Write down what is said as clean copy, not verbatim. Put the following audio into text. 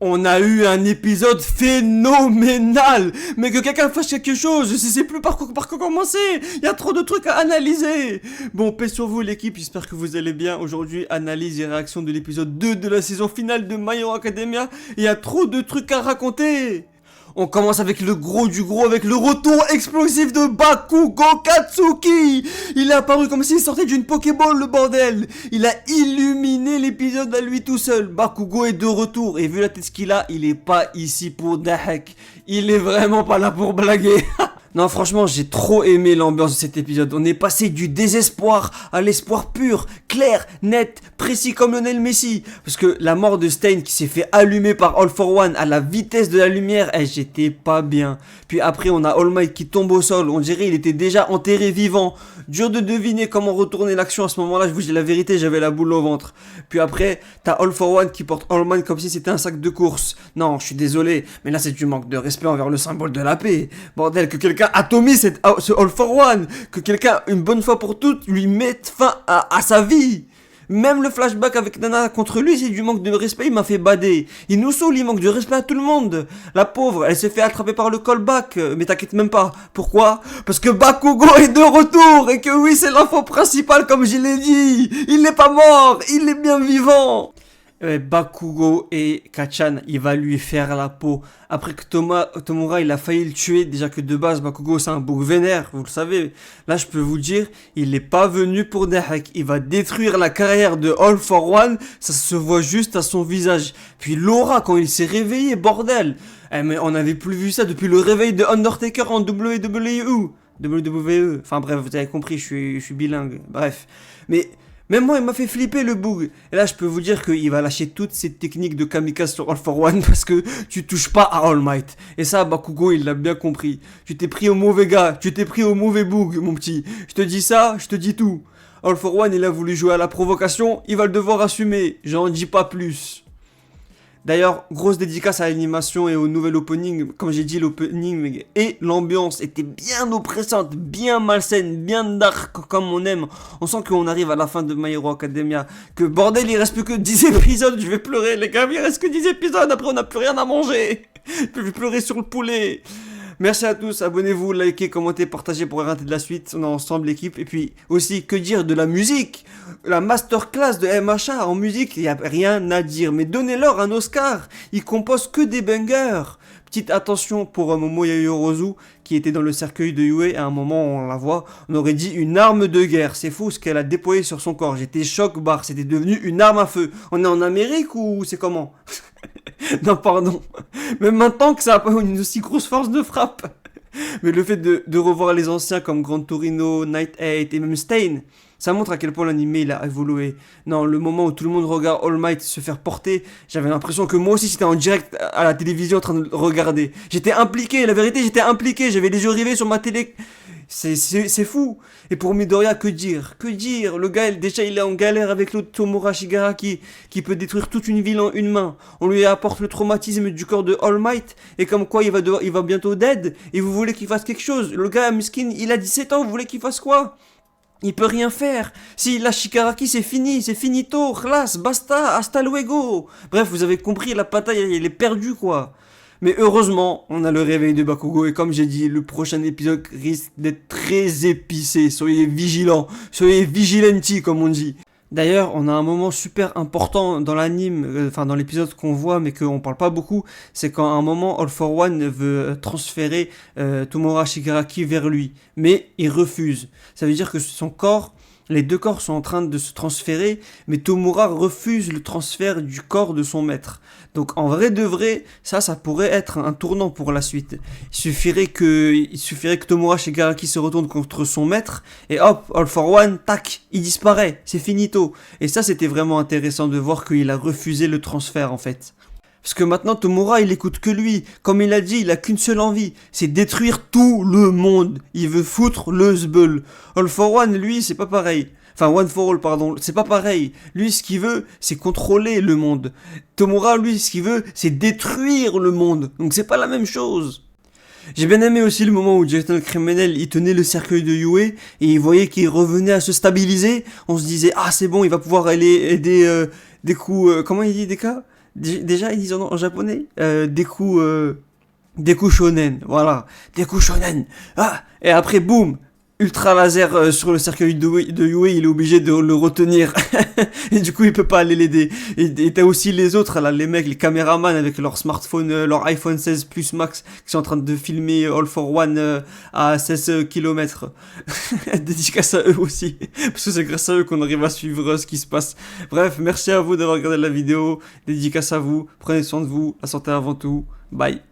On a eu un épisode phénoménal. Mais que quelqu'un fasse quelque chose, je sais plus par quoi commencer. Il y a trop de trucs à analyser. Bon, paix sur vous l'équipe, j'espère que vous allez bien. Aujourd'hui, analyse et réaction de l'épisode 2 de la saison finale de My Hero Academia. Il y a trop de trucs à raconter. On commence avec le gros du gros, avec le retour explosif de Bakugo Katsuki. Il est apparu comme s'il sortait d'une Pokéball, le bordel. Il a illuminé l'épisode à lui tout seul. Bakugo est de retour, et vu la tête qu'il a, il est pas ici pour Dahek. Il est vraiment pas là pour blaguer. Non, franchement, j'ai trop aimé l'ambiance de cet épisode. On est passé du désespoir à l'espoir pur, clair, net, précis comme Lionel Messi. Parce que la mort de Stein qui s'est fait allumer par All for One à la vitesse de la lumière, j'étais pas bien. Puis après, on a All Might qui tombe au sol. On dirait il était déjà enterré vivant. Dur de deviner comment retourner l'action à ce moment-là. Je vous dis la vérité, j'avais la boule au ventre. Puis après, t'as All for One qui porte All Might comme si c'était un sac de course. Non, je suis désolé, mais là c'est du manque de respect envers le symbole de la paix. Bordel, que quelqu'un atomise ce All for One, que quelqu'un, une bonne fois pour toutes, lui mette fin à sa vie. Même le flashback avec Nana contre lui, c'est du manque de respect, il m'a fait bader. Il nous saoule, il manque de respect à tout le monde. La pauvre, elle s'est fait attraper par le callback, mais t'inquiète même pas. Pourquoi? Parce que Bakugo est de retour, et que oui, c'est l'info principale comme je l'ai dit. Il n'est pas mort, il est bien vivant. Bakugo et Kachan, il va lui faire la peau. Après que Tomura, il a failli le tuer. Déjà que de base, Bakugo, c'est un bouc vénère, vous le savez. Là, je peux vous dire, il n'est pas venu pour Dahek. Il va détruire la carrière de All for One. Ça se voit juste à son visage. Puis Laura, quand il s'est réveillé, bordel. Mais on n'avait plus vu ça depuis le réveil de Undertaker en WWE. Enfin bref, vous avez compris, je suis bilingue. Bref. Mais même moi, il m'a fait flipper le bug. Et là, je peux vous dire qu'il va lâcher toutes ces techniques de kamikaze sur All for One parce que tu touches pas à All Might. Et ça, Bakugo, il l'a bien compris. Tu t'es pris au mauvais gars, tu t'es pris au mauvais bug, mon petit. Je te dis ça, je te dis tout. All for One, il a voulu jouer à la provocation, il va le devoir assumer. J'en dis pas plus. D'ailleurs, grosse dédicace à l'animation et au nouvel opening. Comme j'ai dit, l'opening et l'ambiance étaient bien oppressantes, bien malsaines, bien dark comme on aime. On sent qu'on arrive à la fin de My Hero Academia. Que bordel, il reste plus que 10 épisodes. Je vais pleurer, les gars. Il reste que 10 épisodes. Après, on n'a plus rien à manger. Je vais pleurer sur le poulet. Merci à tous, abonnez-vous, likez, commentez, partagez pour arrêter de la suite, on est ensemble l'équipe. Et puis aussi, que dire de la musique? La masterclass de MHA en musique, il n'y a rien à dire, mais donnez-leur un Oscar, ils composent que des bangers. Petite attention pour Momo Yayorozu qui était dans le cercueil de Yue, à un moment où on la voit, on aurait dit une arme de guerre, c'est fou ce qu'elle a déployé sur son corps, j'étais choc barre, c'était devenu une arme à feu. On est en Amérique ou c'est comment? Non pardon, même maintenant que ça n'a pas une aussi grosse force de frappe. Mais le fait de revoir les anciens comme Gran Torino, Night 8 et même Stain, ça montre à quel point l'anime il a évolué. Non, le moment où tout le monde regarde All Might se faire porter, j'avais l'impression que moi aussi j'étais en direct à la télévision en train de regarder. J'étais impliqué, la vérité j'étais impliqué, j'avais les yeux rivés sur ma télé. C'est fou. Et pour Midoriya, que dire? Que dire? Le gars, déjà, il est en galère avec l'autre Tomura Shigaraki, qui peut détruire toute une ville en une main. On lui apporte le traumatisme du corps de All Might, et comme quoi il va bientôt dead, et vous voulez qu'il fasse quelque chose. Le gars, miskin, il a 17 ans, vous voulez qu'il fasse quoi? Il peut rien faire. Si la Shigaraki, c'est fini, c'est finito, khlas, basta, hasta luego. Bref, vous avez compris, la bataille, elle est perdue, quoi. Mais heureusement, on a le réveil de Bakugo et comme j'ai dit, le prochain épisode risque d'être très épicé. Soyez vigilants, soyez vigilanti comme on dit. D'ailleurs, on a un moment super important dans l'anime, enfin dans l'épisode qu'on voit mais qu'on parle pas beaucoup, c'est quand à un moment All for One veut transférer Tomura Shigaraki vers lui, mais il refuse. Ça veut dire que son corps, les deux corps sont en train de se transférer, mais Tomura refuse le transfert du corps de son maître. Donc en vrai de vrai, ça pourrait être un tournant pour la suite. Il suffirait que Tomura Shigaraki se retourne contre son maître, et hop, All for One, tac, il disparaît, c'est finito. Et ça c'était vraiment intéressant de voir qu'il a refusé le transfert en fait. Parce que maintenant Tomura il écoute que lui, comme il a dit, il a qu'une seule envie, c'est détruire tout le monde. Il veut foutre le zbeul. All for One, lui, c'est pas pareil. Enfin, One for All, pardon, c'est pas pareil. Lui, ce qu'il veut, c'est contrôler le monde. Tomura, lui, ce qu'il veut, c'est détruire le monde. Donc c'est pas la même chose. J'ai bien aimé aussi le moment où Jason le criminel, il tenait le cercueil de Yue, et il voyait qu'il revenait à se stabiliser. On se disait, ah c'est bon, il va pouvoir aller aider des coups, comment il dit, des cas Déjà, ils disent en japonais Deku Shonen, voilà. Deku Shonen. Ah, et après, boum, ultra laser sur le cercueil de Yue, il est obligé de le retenir. Et du coup, il peut pas aller l'aider. Et t'as aussi les autres, là, les mecs, les caméramans avec leur smartphone, leur iPhone 16 Plus Max, qui sont en train de filmer All for One à 16 km. Dédicace à eux aussi. Parce que c'est grâce à eux qu'on arrive à suivre ce qui se passe. Bref, merci à vous d'avoir regardé la vidéo. Dédicace à vous. Prenez soin de vous. La santé avant tout. Bye.